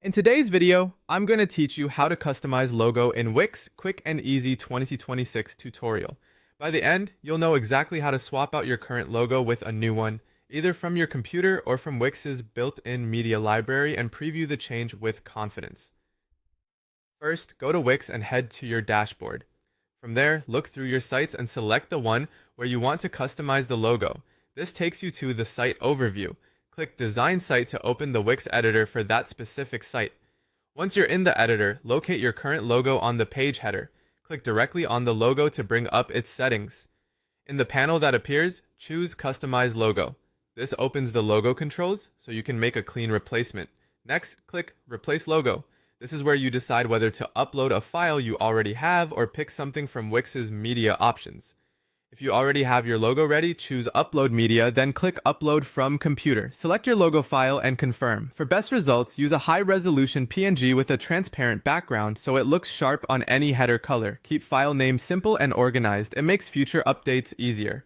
In today's video, I'm going to teach you how to customize logo in Wix Quick and Easy 2026 tutorial. By the end, you'll know exactly how to swap out your current logo with a new one, either from your computer or from Wix's built-in media library, and preview the change with confidence. First, go to Wix and head to your dashboard. From there, look through your sites and select the one where you want to customize the logo. This takes you to the site overview. Click Design Site to open the Wix editor for that specific site. Once you're in the editor, locate your current logo on the page header. Click directly on the logo to bring up its settings. In the panel that appears, choose Customize Logo. This opens the logo controls, so you can make a clean replacement. Next, click Replace Logo. This is where you decide whether to upload a file you already have or pick something from Wix's media options. If you already have your logo ready, choose Upload Media, then click Upload from Computer. Select your logo file and confirm. For best results, use a high-resolution PNG with a transparent background so it looks sharp on any header color. Keep file name simple and organized. It makes future updates easier.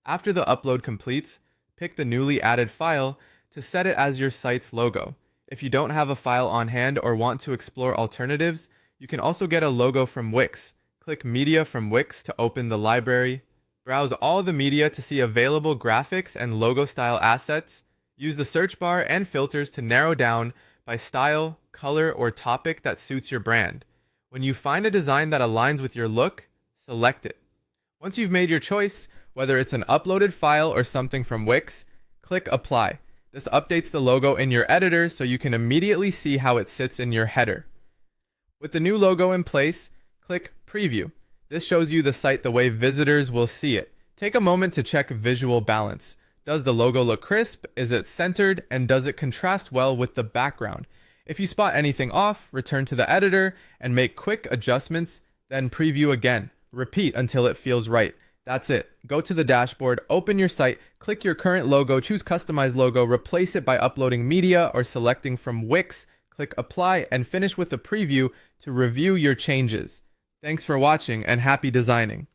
After the upload completes, pick the newly added file to set it as your site's logo. If you don't have a file on hand or want to explore alternatives, you can also get a logo from Wix. Click Media from Wix to open the library. Browse all the media to see available graphics and logo style assets. Use the search bar and filters to narrow down by style, color, or topic that suits your brand. When you find a design that aligns with your look, select it. Once you've made your choice, whether it's an uploaded file or something from Wix, click Apply. This updates the logo in your editor so you can immediately see how it sits in your header. With the new logo in place, click Preview. This shows you the site the way visitors will see it. Take a moment to check visual balance. Does the logo look crisp? Is it centered? And does it contrast well with the background? If you spot anything off, return to the editor and make quick adjustments, then preview again. Repeat until it feels right. That's it. Go to the dashboard, open your site, click your current logo, choose Customize Logo, replace it by uploading media or selecting from Wix, click Apply, and finish with a preview to review your changes. Thanks for watching and happy designing.